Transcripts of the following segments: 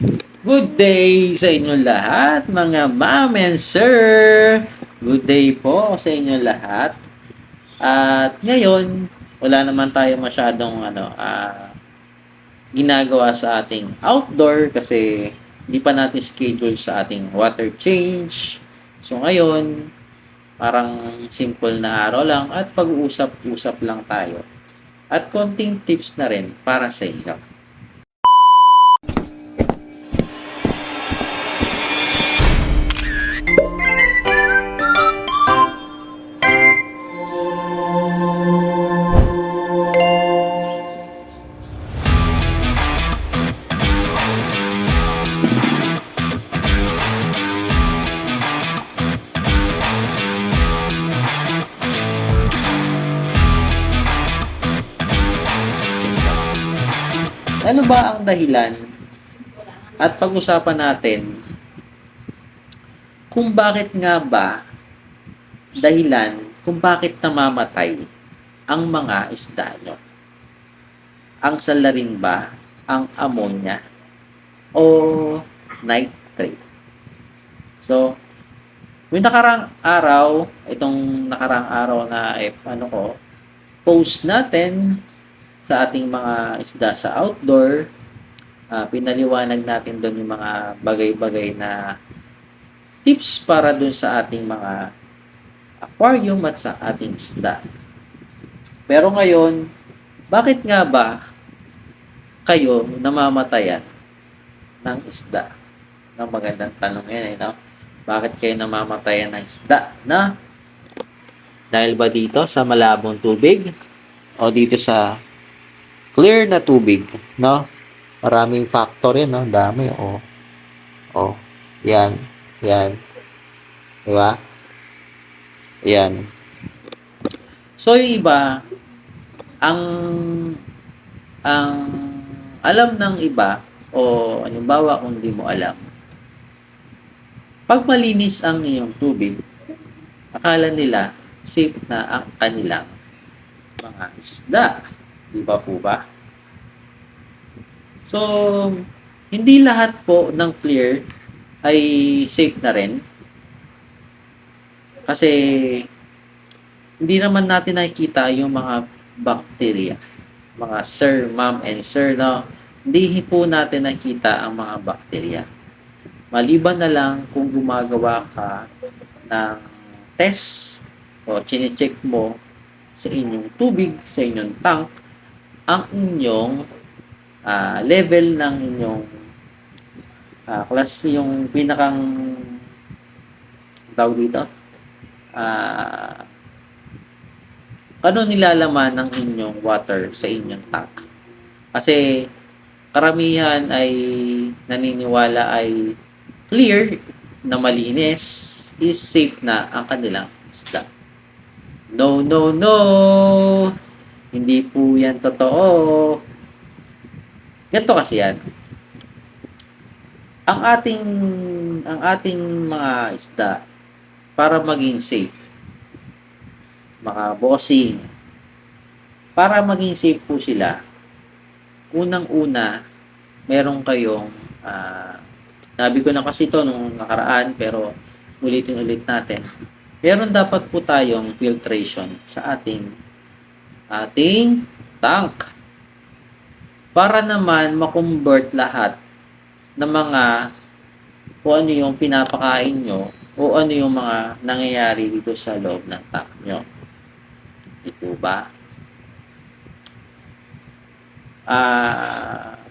Good day sa inyong lahat, mga ma'am and sir. Good day po sa inyong lahat. At ngayon, wala naman tayo masyadong ginagawa sa ating outdoor kasi hindi pa natin schedule sa ating water change. So ngayon, parang simple na araw lang at pag-uusap-usap lang tayo. At konting tips na rin para sa inyo. Ano ba ang dahilan at pag-usapan natin kung bakit nga ba dahilan kung bakit namamatay ang mga isda nyo? Ang salarin ba, ang ammonia, o nitrate? So, yung nakarang araw, itong nakarang araw na post natin sa ating mga isda sa outdoor, pinaliwanag natin doon yung mga bagay-bagay na tips para doon sa ating mga aquarium at sa ating isda. Pero ngayon, bakit nga ba kayo namamatayan ng isda? Ng magandang tanong yan, no? Bakit kayo namamatayan ng isda? Na? Dahil ba dito sa malabong tubig? O dito sa clear na tubig, no? Maraming factor yan, no? Dami, yan, yan. Diba? Yan. So, yung iba, ang alam ng iba, o halimbawa kung di mo alam, pag malinis ang iyong tubig, akala nila safe na ang kanilang mga isda. Di ba po ba? So, hindi lahat po ng clear ay safe na rin. Kasi, hindi naman natin nakikita yung mga bacteria. Mga sir, ma'am, and sir, no? Hindi po natin nakita ang mga bacteria. Maliban na lang kung gumagawa ka ng test o chine-check mo sa inyong tubig, sa inyong tank, ang inyong level ng inyong class, yung pinakang tawag dito, ano nilalaman ng inyong water sa inyong tank. Kasi karamihan ay naniniwala ay clear na malinis is safe na ang kanilang isda. No, no, no! Hindi po yan totoo. Ganito kasi yan. Ang ating mga isda, para maging safe, mga bossing, para maging safe po sila, unang-una, meron kayong, sabi ko na kasi ito nung nakaraan, pero ulitin-ulit natin, meron dapat po tayong filtration sa ating tank para naman makonvert lahat ng mga kung ano yung pinapakain nyo o ano yung mga nangyayari dito sa loob ng tank nyo. Di po ba?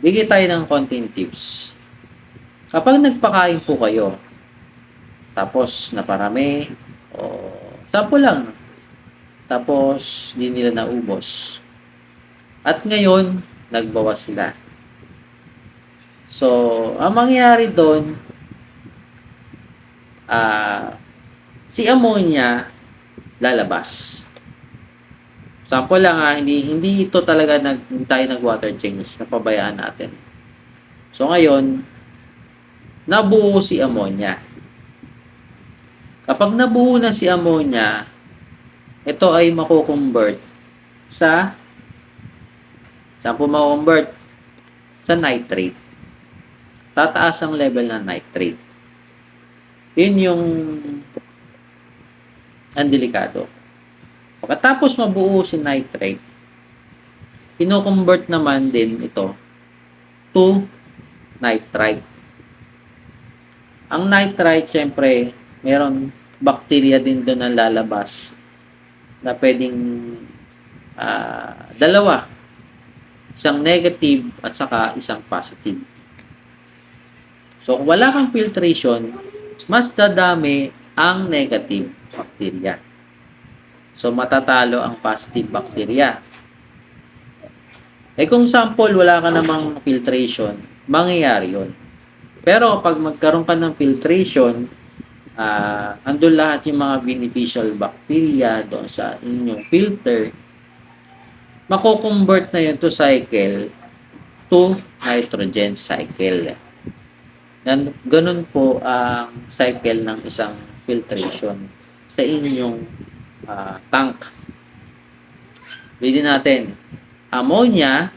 Bigay tayo ng konting tips. Kapag nagpakain po kayo, tapos naparami, o sample lang, tapos hindi nila naubos, at ngayon, nagbawas sila. So, ang mangyayari doon, si ammonia lalabas. Sample lang hindi ito talaga tayo nag-water change, napabayaan natin. So, ngayon, nabuo si ammonia. Kapag nabuo na si ammonia, ito ay mako-convert sa saan po mako-convert? Sa nitrate. tataas ang level ng nitrate. Yun yung ang delikado. Pagkatapos mabuo si nitrate, ino-convert naman din ito to nitrite. Ang nitrite, syempre, meron bacteria din doon na lalabas na pwedeng dalawa. Isang negative at saka isang positive. So, kung wala kang filtration, mas dadami ang negative bacteria. So, matatalo ang positive bacteria. Kung sample, wala ka namang filtration, mangyayari yun. Pero, pag magkaroon ka ng filtration, andun lahat yung mga beneficial bacteria doon sa inyong filter, mako-convert na yun to cycle to nitrogen cycle. Ganun po ang cycle ng isang filtration sa inyong tank. Reading natin. Ammonia,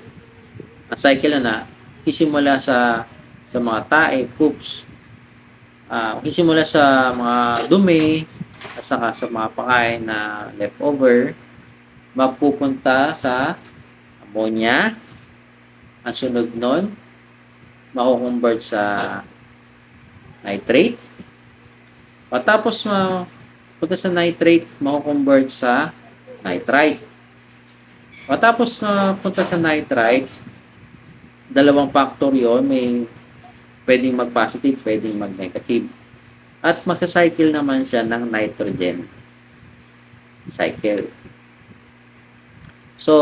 ang cycle na isimula sa mga tae, poops. Isimula sa mga dumi at saka sa mga pakain na leftover, mapupunta sa ammonia. Ang sunod nun, mako-convert sa nitrate. Patapos punta sa nitrate, mako-convert sa nitrite. Patapos punta sa nitrite, dalawang factor yon, may pwedeng mag-positive, pwedeng mag-negative. At magsa-cycle naman siya ng nitrogen cycle. So,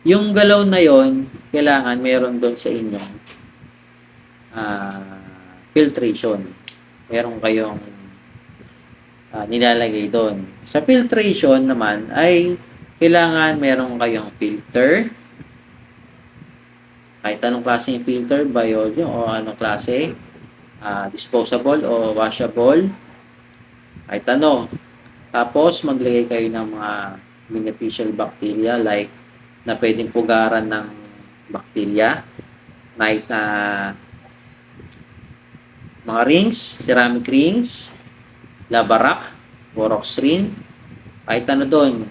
yung galaw na yon, kailangan meron doon sa inyong filtration. Meron kayong nilalagay doon. Sa filtration naman ay kailangan meron kayong filter. Kahit anong klase yung filter, biodium o anong klase, disposable o washable, kahit ano. Tapos maglagay kayo ng mga beneficial bacteria like na pwedeng pugaran ng bacteria, mga rings, ceramic rings, lava rock, borax ring, kahit ano doon,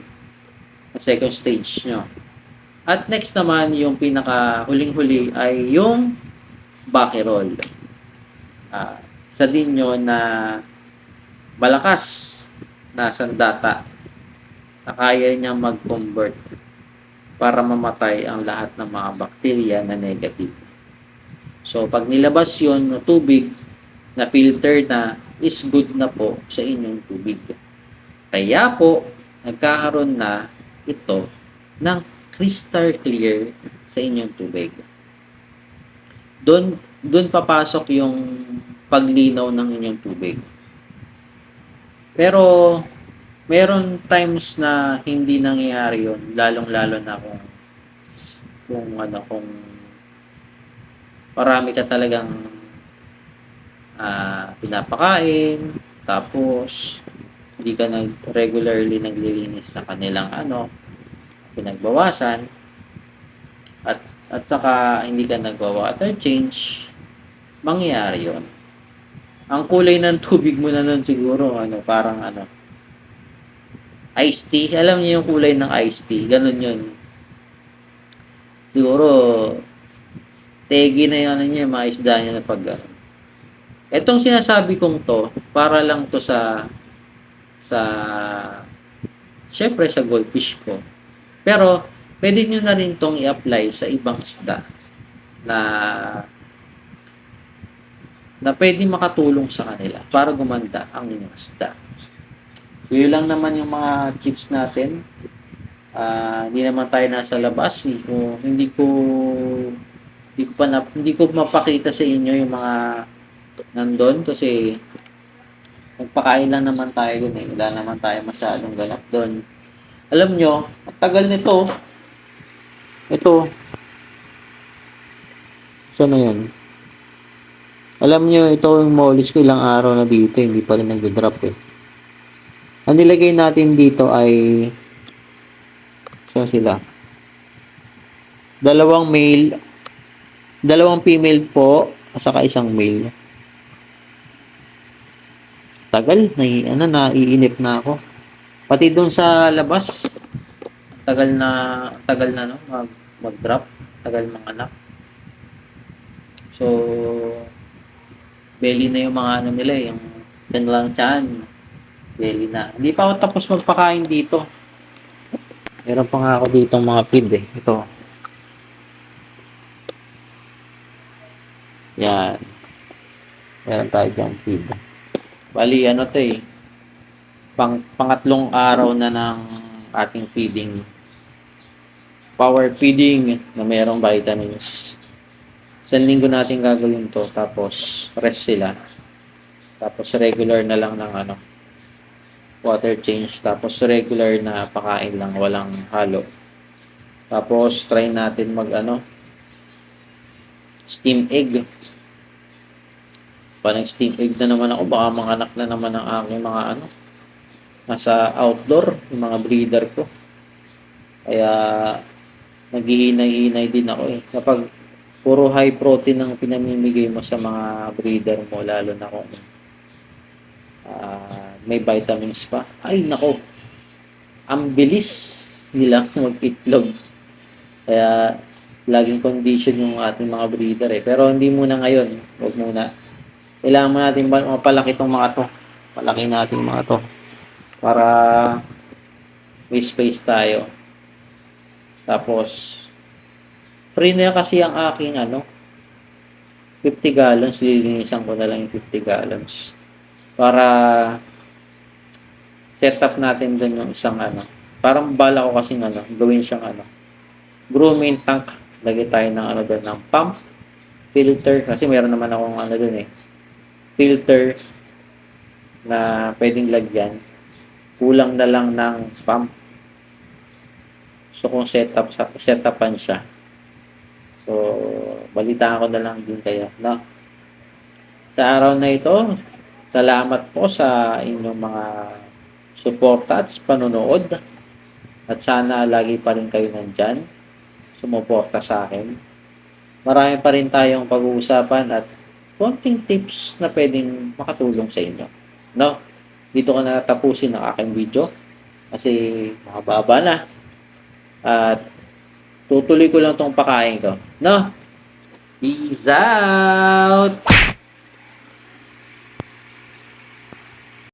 na second stage nyo. At next naman, yung pinaka huling-huli ay yung Backerol. Isa din yun na malakas na sandata na kaya niya mag-convert para mamatay ang lahat ng mga bakterya na negative. So, pag nilabas yun na tubig na filter na, is good na po sa inyong tubig. Kaya po, nagkakaroon na ito ng crystal clear sa inyong tubig. Doon papasok yung paglinaw ng inyong tubig. Pero meron times na hindi nangyayari yun, lalong-lalo na kung marami ka talagang pinapakain, tapos hindi ka regularly naglilinis sa kanilang pinagbawasan, at saka hindi ka nagwa-water change, mangyayari yun. Ang kulay ng tubig mo na nun siguro, parang iced tea. Alam niyo yung kulay ng iced tea, ganun yun. Siguro, tegi na yung mga isda niya na pag Etong sinasabi kong to, para lang to syempre sa goldfish ko. Pero, pwede nyo na rin tong i-apply sa ibang isda na pwede makatulong sa kanila para gumanda ang inyong isda. So, yun lang naman yung mga tips natin. Hindi naman tayo nasa labas. Hindi ko mapakita sa inyo yung mga nandun kasi nagpakain lang naman tayo dun Wala naman tayo masyadong ganap dun. Alam nyo, ang tagal nito. Ito. Saan na yan? Alam nyo, ito yung mollies ko ilang araw na dito. Hindi pa rin nag-drop Ang nilagay natin dito ay saan sila? Dalawang female po at saka isang male. Tagal, naiinip na ako. Pati doon sa labas, tagal na no, mag-drop, tagal manganak. So, belly na yung mga ano nila yung kanilang tiyan. Belly na. Hindi pa ako tapos magpakain dito. Meron pa nga ako dito mga feed eh. Ito. Yan. Meron tayo dyan feed. Bali, ano to eh. Pangatlong araw na ng ating feeding. Power feeding na merong vitamins. Isang linggo natin gagawin to. Tapos, rest sila. Tapos, regular na lang ng ano, water change. Tapos, regular na pakain lang. Walang halo. Tapos, try natin mag ano, steam egg. Parang steam egg na naman ako. Baka mga anak na naman ang aking mga ano, nasa outdoor, yung mga breeder ko. Kaya, naghihinay-hinay din ako eh. Kapag puro high protein ang pinamimigay mo sa mga breeder mo, lalo na kung may vitamins pa. Ay, nako. Ang bilis nilang mag-itlog. Kaya, laging condition yung ating mga breeder eh. Pero hindi muna ngayon. Huwag muna. Kailangan mo natin mapalaki itong mga to. Palaki natin mga to. Para may space tayo. Tapos, free na kasi ang aking ano, 50 gallons. Lilinisan ko na lang yung 50 gallons. Para set up natin dun yung isang ano. Parang bala ko kasi ano, gawin siyang ano, grooming tank. Lagay tayo ng ano doon, ng pump, filter. Kasi meron naman akong ano doon eh, filter na pwedeng lagyan. Kulang na lang ng pump. So kung setupan siya. So balitaan ko na lang din kayo, no? Sa araw na ito, salamat po sa inyong mga suporta at panonood. At sana lagi pa rin kayo nandyan, sumuporta sa akin. Marami pa rin tayong pag-uusapan at konting tips na pwedeng makatulong sa inyo, no? Dito ko na tapusin ang aking video kasi mahaba na. At tutuloy ko lang tong pakain ko, no? Peace out!